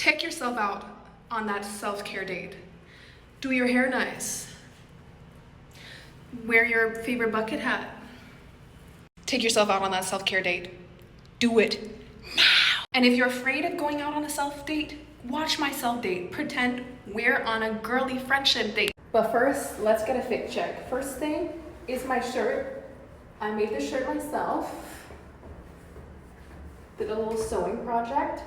Take yourself out on that self-care date. Do your hair nice. Wear your favorite bucket hat. Take yourself out on that self-care date. Do it now. And if you're afraid of going out on a self-date, watch my self-date. Pretend we're on a girly friendship date. But first, let's get a fit check. First thing is my shirt. I made this shirt myself. Did a little sewing project.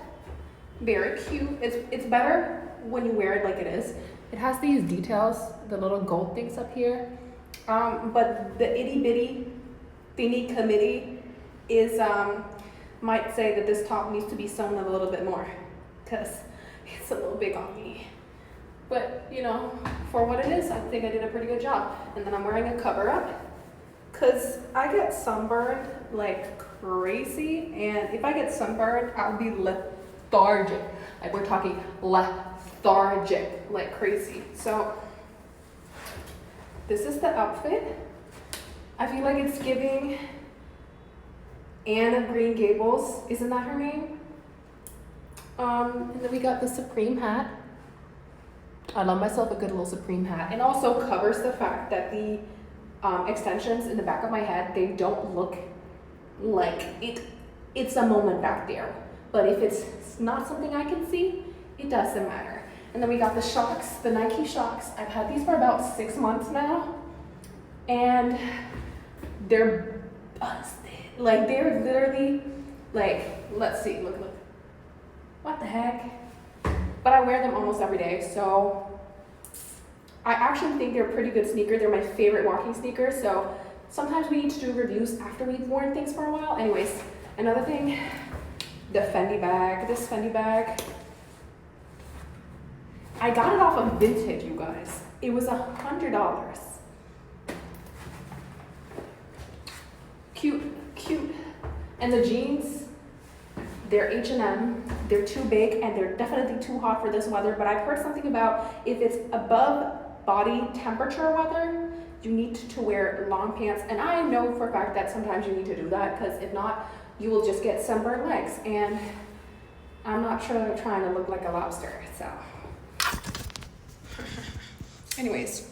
Very cute. It's better when you wear it like it is. It has these details, the little gold things up here. But the itty bitty thingy committee is might say that this top needs to be sewn a little bit more because it's a little big on me. But you know, for what it is, I think I did a pretty good job. And then I'm wearing a cover up because I get sunburned like crazy, and if I get sunburned, I'll be lethargic. Like we're talking lethargic, like crazy. So this is the outfit. I feel like it's giving Anne of Green Gables. Isn't that her name? And then we got the Supreme hat. I love myself a good little Supreme hat. And also covers the fact that the extensions in the back of my head, they don't look like it's a moment back there. But if it's not something I can see, it doesn't matter. And then we got the Shocks, the Nike Shocks. I've had these for about 6 months now. And they're busted. Like they're literally like, let's see, look. What the heck? But I wear them almost every day, so I actually think they're a pretty good sneaker. They're my favorite walking sneakers, so sometimes we need to do reviews after we've worn things for a while. Anyways, another thing, the Fendi bag. This Fendi bag, I got it off of Vinted, you guys. It was $100. Cute. And the jeans, they're H&M. They're too big and they're definitely too hot for this weather, but I've heard something about if it's above body temperature weather, you need to wear long pants. And I know for a fact that sometimes you need to do that, because if not, you will just get sunburned legs. And I'm not trying to look like a lobster, so. Anyways,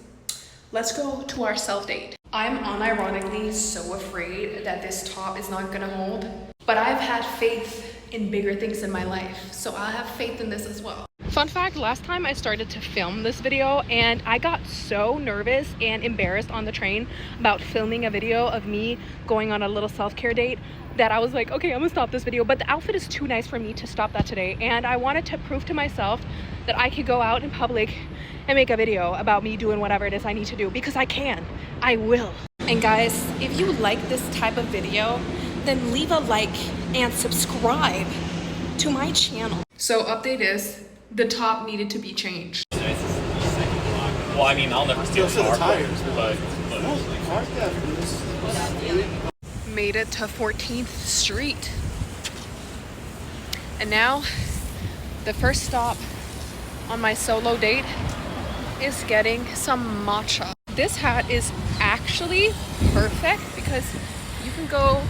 let's go to our self-date. I'm unironically so afraid that this top is not gonna hold, but I've had faith in bigger things in my life, so I'll have faith in this as well. Fun fact, last time I started to film this video and I got so nervous and embarrassed on the train about filming a video of me going on a little self-care date that I was like, okay, I'm gonna stop this video, but the outfit is too nice for me to stop that today. And I wanted to prove to myself that I could go out in public and make a video about me doing whatever it is I need to do, because I can, I will. And guys, if you like this type of video, then leave a like and subscribe to my channel. So update is, the top needed to be changed. Well, I mean, I'll never steal a car, tires, but made it to 14th Street. And now, the first stop on my solo date is getting some matcha. This hat is actually perfect because you can go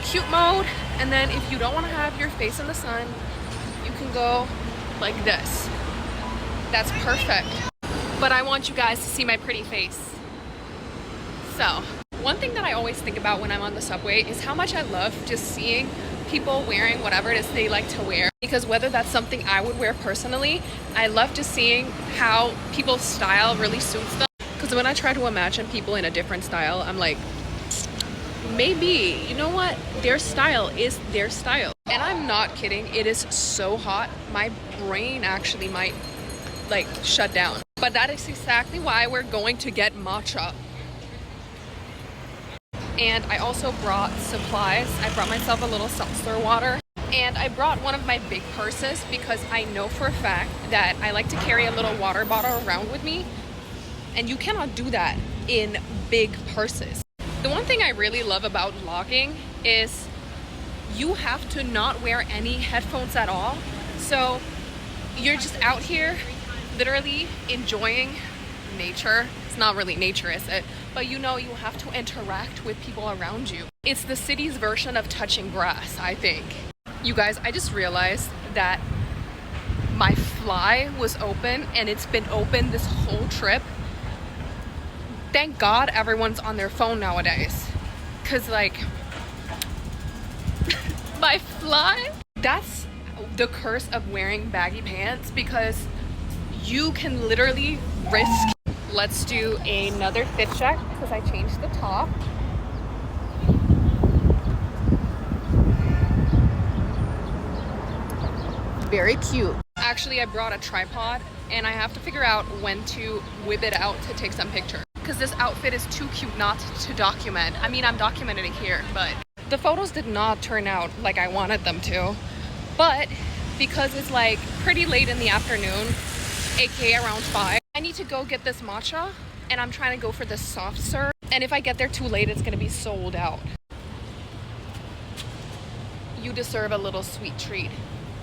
cute mode, and then if you don't want to have your face in the sun, you can go like this. That's perfect. But I want you guys to see my pretty face. So, one thing that I always think about when I'm on the subway is how much I love just seeing people wearing whatever it is they like to wear. Because whether that's something I would wear personally, I love just seeing how people's style really suits them. Because when I try to imagine people in a different style, I'm like, maybe, you know what? Their style is their style. And I'm not kidding, it is so hot. My brain actually might like shut down. But that is exactly why we're going to get matcha. And I also brought supplies. I brought myself a little seltzer water. And I brought one of my big purses because I know for a fact that I like to carry a little water bottle around with me. And you cannot do that in big purses. The one thing I really love about vlogging is you have to not wear any headphones at all. So you're just out here literally enjoying nature. It's not really nature, is it? But you know, you have to interact with people around you. It's the city's version of touching grass, I think. You guys, I just realized that my fly was open, and it's been open this whole trip. Thank God everyone's on their phone nowadays, because like my fly, that's the curse of wearing baggy pants, because you can literally risk. Let's do another fit check because I changed the top. Very cute. Actually, I brought a tripod and I have to figure out when to whip it out to take some pictures, because this outfit is too cute not to document. I mean, I'm documenting it here, but the photos did not turn out like I wanted them to. But because it's like pretty late in the afternoon, aka around 5, I need to go get this matcha, and I'm trying to go for the soft serve. And if I get there too late, it's gonna be sold out. You deserve a little sweet treat.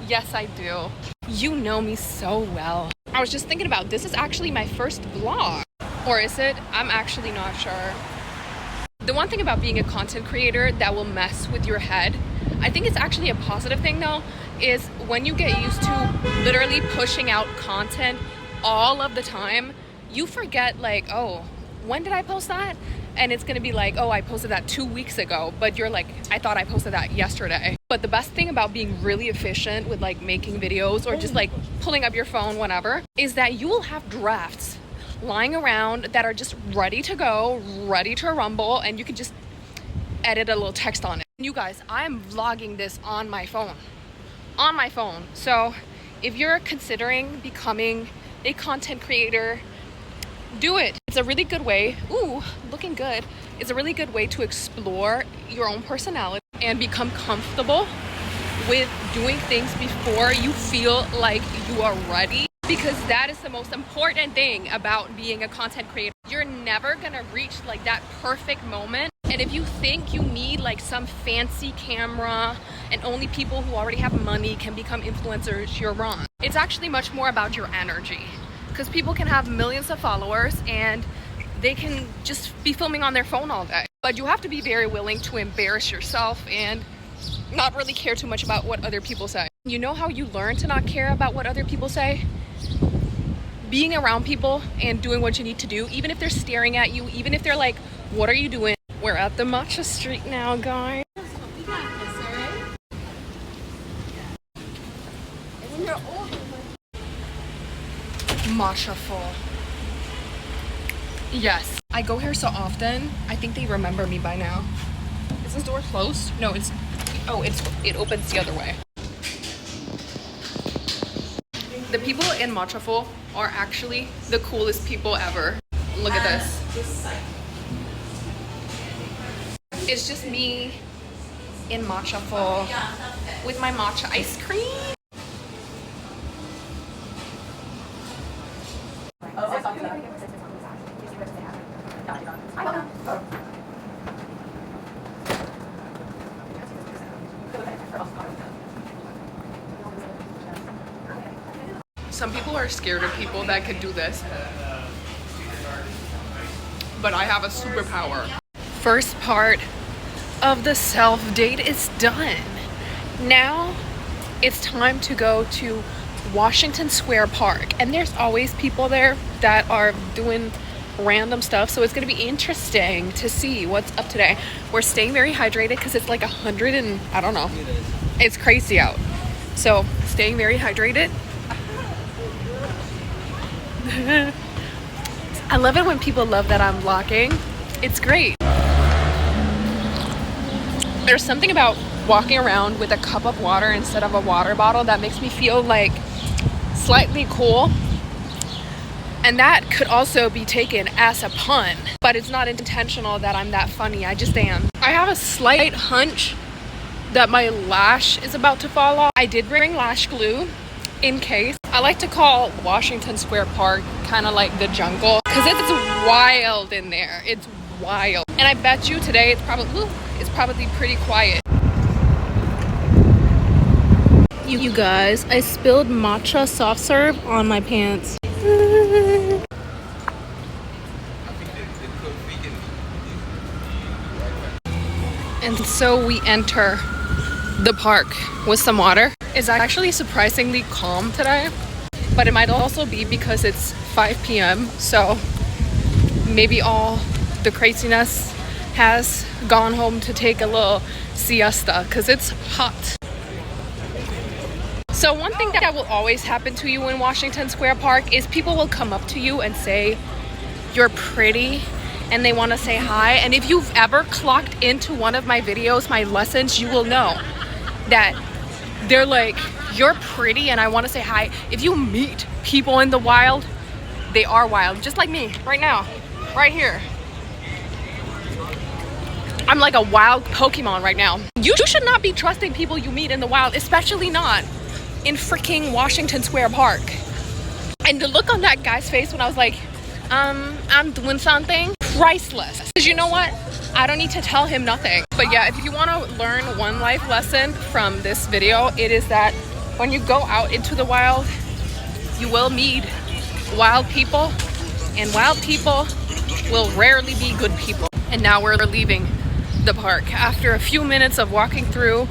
Yes, I do. You know me so well. I was just thinking about, this is actually my first vlog. Or is it? I'm actually not sure. The one thing about being a content creator that will mess with your head, I think it's actually a positive thing though, is when you get used to literally pushing out content all of the time, you forget like, oh, when did I post that? And it's gonna be like, oh, I posted that 2 weeks ago, but you're like, I thought I posted that yesterday. But the best thing about being really efficient with like making videos or just like pulling up your phone, whatever, is that you will have drafts lying around that are just ready to go, ready to rumble, and you can just edit a little text on it. You guys, I'm vlogging this on my phone. On my phone. So if you're considering becoming a content creator, do it. It's a really good way. Ooh, looking good. It's a really good way to explore your own personality and become comfortable with doing things before you feel like you are ready, because that is the most important thing about being a content creator. You're never gonna reach like that perfect moment. And if you think you need like some fancy camera and only people who already have money can become influencers, you're wrong. It's actually much more about your energy, because people can have millions of followers and they can just be filming on their phone all day. But you have to be very willing to embarrass yourself and not really care too much about what other people say. You know how you learn to not care about what other people say? Being around people and doing what you need to do, even if they're staring at you, even if they're like, what are you doing? We're at the Matcha Street now, guys. Matcha full. Yes, I go here so often. I think they remember me by now. Is this door closed? No, it opens the other way. The people in Matcha full are actually the coolest people ever. Look at this. It's just me in Matcha full with my matcha ice cream. Some people are scared of people that can do this, but I have a superpower. First part of the self-date is done. Now it's time to go to Washington Square Park, and there's always people there that are doing random stuff, so it's gonna be interesting to see what's up today. We're staying very hydrated because it's like 100 and I don't know, it's crazy out, so staying very hydrated. I love it when people love that I'm vlogging. It's great. There's something about walking around with a cup of water instead of a water bottle that makes me feel like slightly cool. And that could also be taken as a pun, but it's not intentional that I'm that funny. I just am. I have a slight hunch that my lash is about to fall off. I did bring lash glue in case. I like to call Washington Square Park kind of like the jungle, because it's wild in there. It's wild. And I bet you today it's probably pretty quiet. You guys, I spilled matcha soft serve on my pants. And so we enter the park with some water. It's actually surprisingly calm today. but it might also be because it's 5 p.m. So maybe all the craziness has gone home to take a little siesta because it's hot. So one thing that will always happen to you in Washington Square Park is people will come up to you and say, "You're pretty," and they want to say hi. And if you've ever clocked into one of my videos, my lessons, you will know that they're like, "You're pretty," and I want to say hi. If you meet people in the wild, they are wild, just like me right now, right here. I'm like a wild Pokemon right now. You should not be trusting people you meet in the wild, especially not in freaking Washington Square Park. And the look on that guy's face when I was like, I'm doing something, priceless. Because you know what? I don't need to tell him nothing. But yeah, if you want to learn one life lesson from this video, it is that when you go out into the wild, you will meet wild people, and wild people will rarely be good people. And now we're leaving the park. After a few minutes of walking through,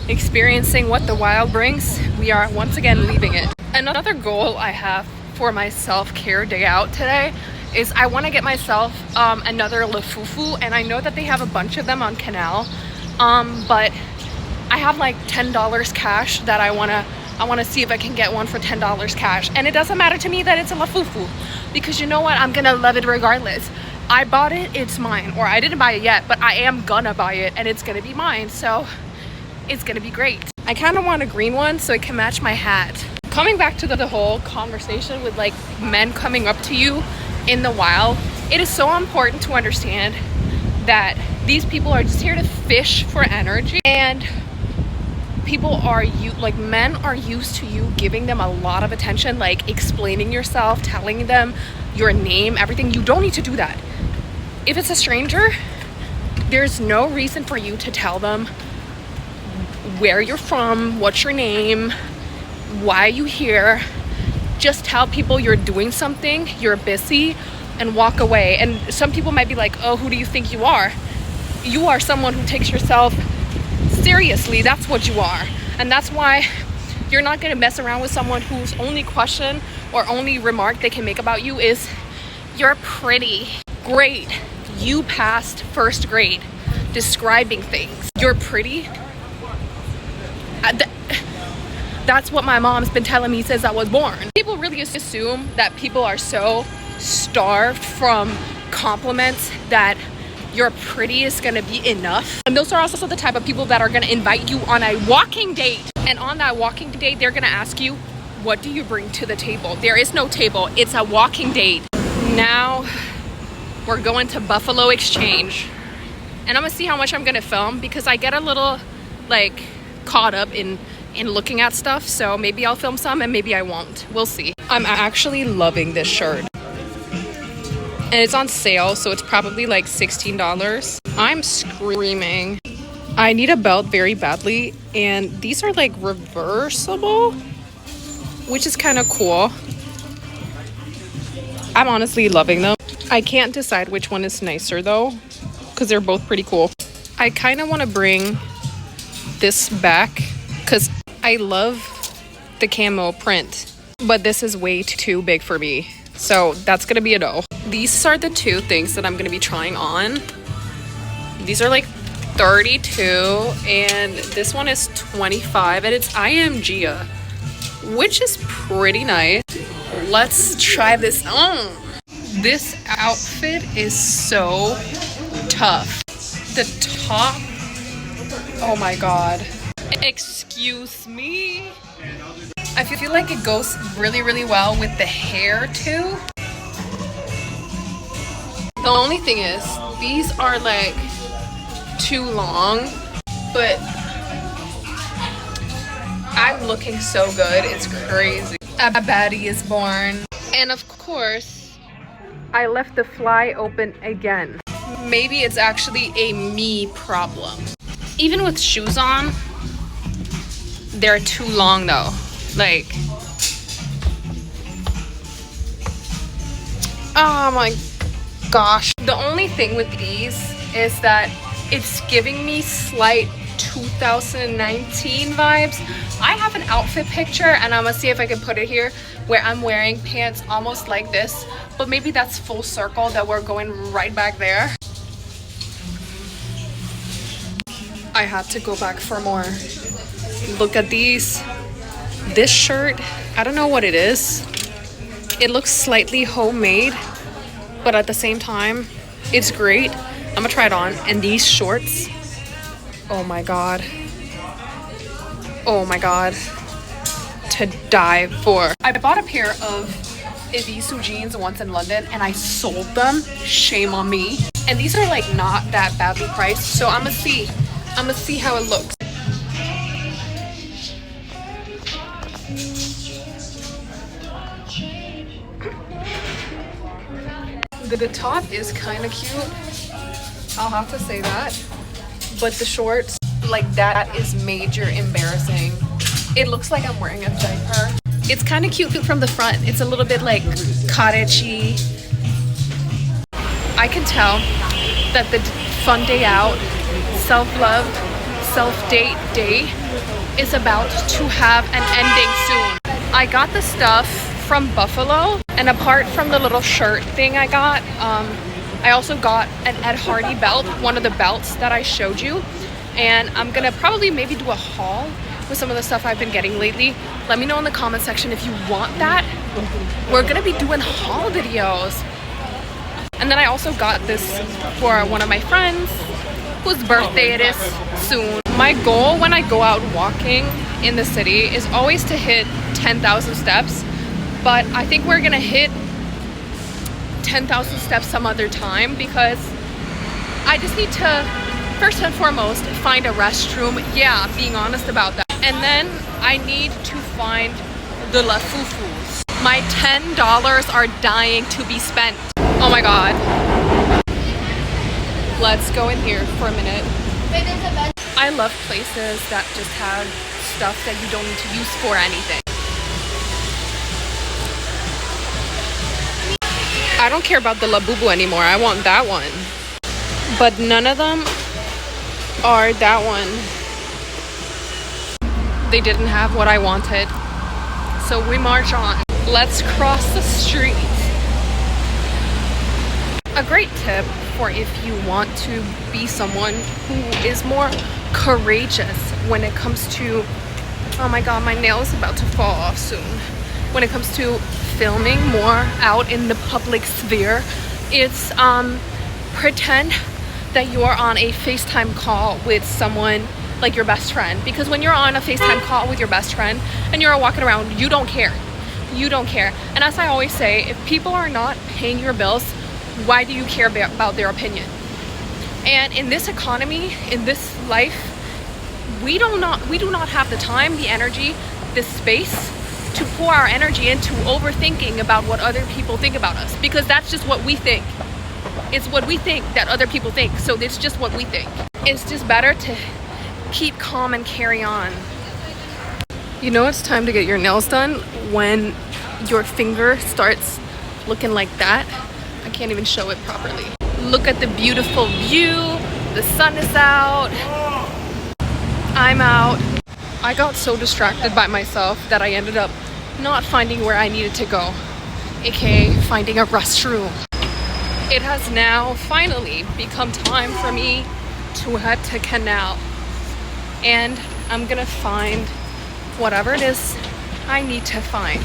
experiencing what the wild brings, we are once again leaving it. Another goal I have for my self-care day out today is I want to get myself another Labubu, and I know that they have a bunch of them on Canal, but I have like $10 cash that I want to see if I can get one for $10 cash. And it doesn't matter to me that it's a Labubu, because you know what, I'm gonna love it regardless. I bought it, it's mine. Or I didn't buy it yet, but I am gonna buy it and it's gonna be mine, so it's gonna be great. I kind of want a green one so it can match my hat. Coming back to the whole conversation with like men coming up to you in the wild, it is so important to understand that these people are just here to fish for energy, and men are used to you giving them a lot of attention, like explaining yourself, telling them your name, everything. You don't need to do that. If it's a stranger, there's no reason for you to tell them where you're from, what's your name, why are you here. Just tell people you're doing something, you're busy, and walk away. And some people might be like, "Oh, who do you think you are?" You are someone who takes yourself seriously. That's what you are. And that's why you're not going to mess around with someone whose only question or only remark they can make about you is, "You're pretty." Great. You passed first grade describing things. You're pretty. That's what my mom's been telling me since I was born. People really assume that people are so starved from compliments that you're pretty is gonna be enough. And those are also the type of people that are gonna invite you on a walking date. And on that walking date, they're gonna ask you, "What do you bring to the table?" There is no table, it's a walking date. Now we're going to Buffalo Exchange. And I'm gonna see how much I'm gonna film, because I get a little like caught up in looking at stuff, so maybe I'll film some and maybe I won't. We'll see. I'm actually loving this shirt. And it's on sale, so it's probably like $16. I'm screaming. I need a belt very badly, and these are like reversible, which is kind of cool. I'm honestly loving them. I can't decide which one is nicer though, because they're both pretty cool. I kind of want to bring this back because I love the camo print, but this is way too big for me, so that's gonna be a no. These are the two things that I'm gonna be trying on. These are like 32 and this one is 25, and it's IMGA, which is pretty nice. Let's try this on. This outfit is so tough. The top, oh my god. Excuse me. I feel like it goes really, really well with the hair too. The only thing is, these are like too long, but I'm looking so good, it's crazy. A baddie is born. And of course, I left the fly open again. Maybe it's actually a me problem. Even with shoes on, they're too long though. Like, oh my gosh. The only thing with these is that it's giving me slight 2019 vibes. I have an outfit picture and I'm gonna see if I can put it here where I'm wearing pants almost like this, but maybe that's full circle that we're going right back there. I had to go back for more. Look at these. This shirt, I don't know what it is. It looks slightly homemade, but at the same time, it's great. I'm gonna try it on. And these shorts, oh my god. Oh my god. To die for. I bought a pair of Evisu jeans once in London and I sold them. Shame on me. And these are like not that badly priced, so I'm gonna see how it looks. The top is kind of cute, I'll have to say that, but the shorts, like, that is major embarrassing. It looks like I'm wearing a diaper. It's kind of cute from the front. It's a little bit like cottagey. I can tell that the fun day out, self-love, self-date day is about to have an ending soon. I got the stuff from Buffalo, and apart from the little shirt thing I got, I also got an Ed Hardy belt, one of the belts that I showed you, and I'm gonna probably maybe do a haul with some of the stuff I've been getting lately. Let me know in the comment section if you want that. We're gonna be doing haul videos. And then I also got this for one of my friends whose birthday it is soon. My goal when I go out walking in the city is always to hit 10,000 steps. But I think we're gonna hit 10,000 steps some other time because I just need to, first and foremost, find a restroom. Yeah, being honest about that. And then I need to find the Labubus. My $10 are dying to be spent. Oh my god. Let's go in here for a minute. I love places that just have stuff that you don't need to use for anything. I don't care about the Labubu anymore. I want that one. But none of them are that one. They didn't have what I wanted. So we march on. Let's cross the street. A great tip for if you want to be someone who is more courageous when it comes to, oh my god, my nail is about to fall off soon. When it comes to filming more out in the public sphere, it's pretend that you are on a FaceTime call with someone like your best friend. Because when you're on a FaceTime call with your best friend and you're walking around, you don't care. You don't care. And as I always say, if people are not paying your bills, why do you care about their opinion? And in this economy, in this life, we do not have the time, the energy, the space to pour our energy into overthinking about what other people think about us, because that's just what we think. It's what we think that other people think, so it's just what we think. It's just better to keep calm and carry on. You know it's time to get your nails done when your finger starts looking like that. I can't even show it properly. Look at the beautiful view. The sun is out. I'm out. I got so distracted by myself that I ended up not finding where I needed to go, aka finding a restroom. It has now finally become time for me to head to Canal, and I'm gonna find whatever it is I need to find.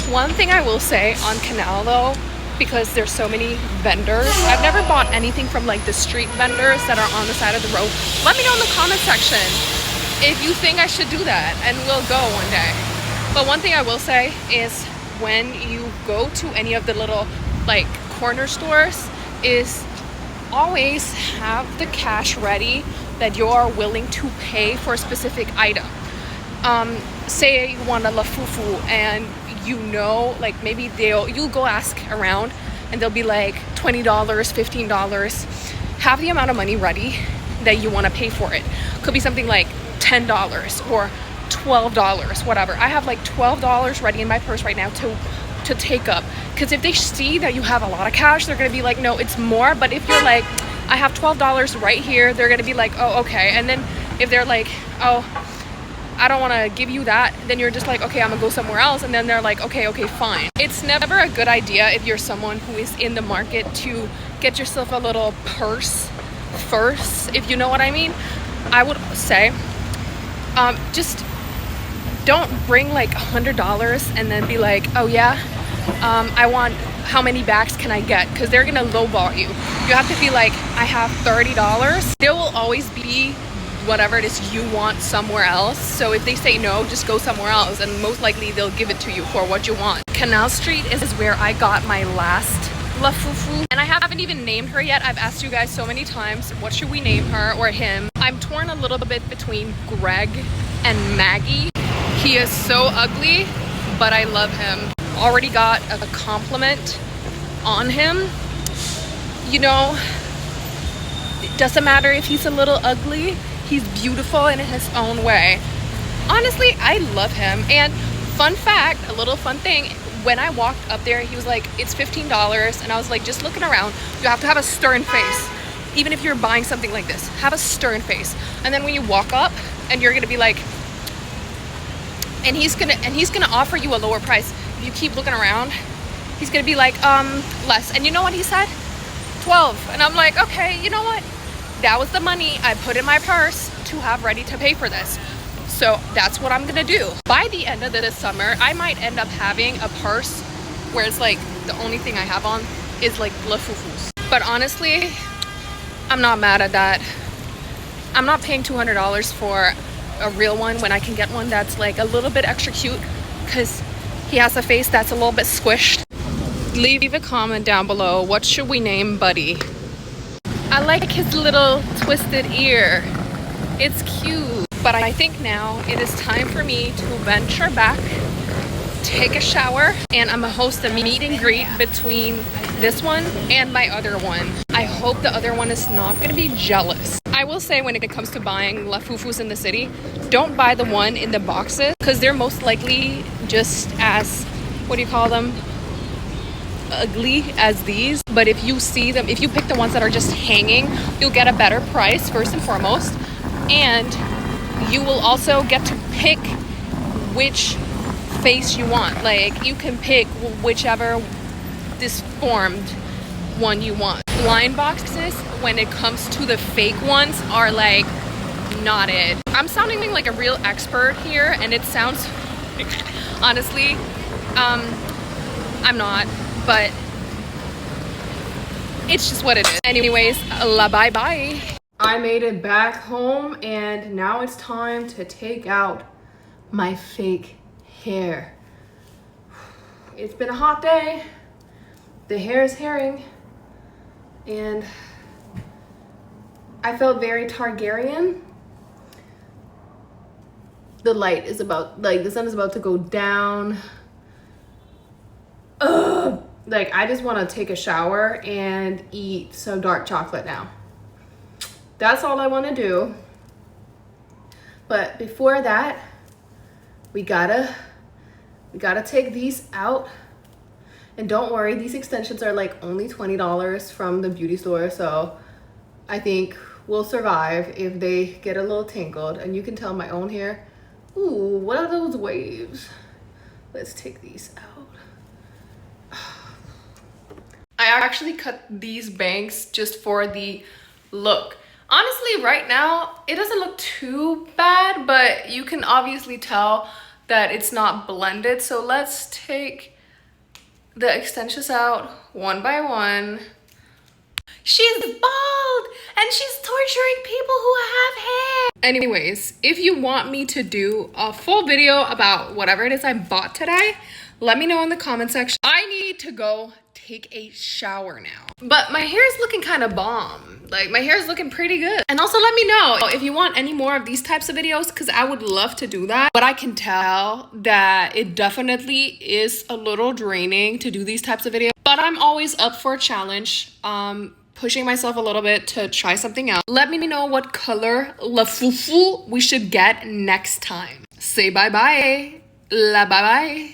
One thing I will say on Canal though, because there's so many vendors, I've never bought anything from like the street vendors that are on the side of the road. Let me know in the comment section if you think I should do that, and we'll go one day. But one thing I will say is when you go to any of the little like corner stores, is always have the cash ready that you are willing to pay for a specific item. Say you want a lafufu and you know, like maybe you'll go ask around and they'll be like $20, $15. Have the amount of money ready that you want to pay for it. Could be something like $10 or $12, whatever. I have like $12 ready in my purse right now to take up, because if they see that you have a lot of cash, they're gonna be like, no, it's more. But if you're like, I have $12 right here, they're gonna be like, oh, okay. And then if they're like, oh, I don't want to give you that, then you're just like, okay, I'm gonna go somewhere else. And then they're like, okay, fine. It's never a good idea if you're someone who is in the market to get yourself a little purse first, if you know what I mean. I would say just don't bring like $100 and then be like, oh yeah, I want, how many bags can I get? Because they're gonna lowball you. You have to be like, I have $30. There will always be whatever it is you want somewhere else. So if they say no, just go somewhere else, and most likely they'll give it to you for what you want. Canal Street is where I got my last Labubu, and I haven't even named her yet. I've asked you guys so many times, what should we name her or him? I'm torn a little bit between Greg and Maggie. He is so ugly, but I love him. Already got a compliment on him. You know, it doesn't matter if he's a little ugly. He's beautiful in his own way. Honestly, I love him. And fun fact, a little fun thing, when I walked up there, he was like, it's $15. And I was like, just looking around, you have to have a stern face. Even if you're buying something like this, have a stern face. And then when you walk up and you're gonna be like, and he's gonna offer you a lower price. If you keep looking around, he's gonna be like, less. And you know what he said? 12. And I'm like, okay, you know what? That was the money I put in my purse to have ready to pay for this. So that's what I'm gonna do. By the end of this summer, I might end up having a purse where it's like the only thing I have on is like Labubus. But honestly, I'm not mad at that. I'm not paying $200 for a real one when I can get one that's like a little bit extra cute, because he has a face that's a little bit squished. Leave a comment down below. What should we name Buddy? I like his little twisted ear. It's cute. But I think now it is time for me to venture back, take a shower, and I'm gonna host a meet and greet between this one and my other one. I hope the other one is not gonna be jealous. I will say, when it comes to buying Labubus in the city, don't buy the one in the boxes, because they're most likely just as, what do you call them? Ugly as these. But if you see them, if you pick the ones that are just hanging, you'll get a better price first and foremost, and you will also get to pick which face you want. Like, you can pick whichever disformed one you want. Blind boxes, when it comes to the fake ones, are like not it. I'm sounding like a real expert here, and it sounds honestly, I'm not, but it's just what it is. Anyways, bye bye. I made it back home, and now it's time to take out my fake hair. It's been a hot day. The hair is hairing, and I felt very Targaryen. The light is about, like, the sun is about to go down. Ugh. Like, I just want to take a shower and eat some dark chocolate now. That's all I want to do. But before that, we gotta take these out. And don't worry, these extensions are like only $20 from the beauty store, so I think we'll survive if they get a little tangled. And you can tell my own hair, ooh, what are those waves? Let's take these out. I actually cut these bangs just for the look. Honestly, right now, it doesn't look too bad, but you can obviously tell that it's not blended. So let's take the extensions out one by one. She's bald and she's torturing people who have hair. Anyways, if you want me to do a full video about whatever it is I bought today, let me know in the comment section. I need to go take a shower now. But my hair is looking kind of bomb. Like, my hair is looking pretty good. And also let me know if you want any more of these types of videos, because I would love to do that. But I can tell that it definitely is a little draining to do these types of videos. But I'm always up for a challenge. Pushing myself a little bit to try something out. Let me know what color Labubu we should get next time. Say bye-bye. La bye-bye.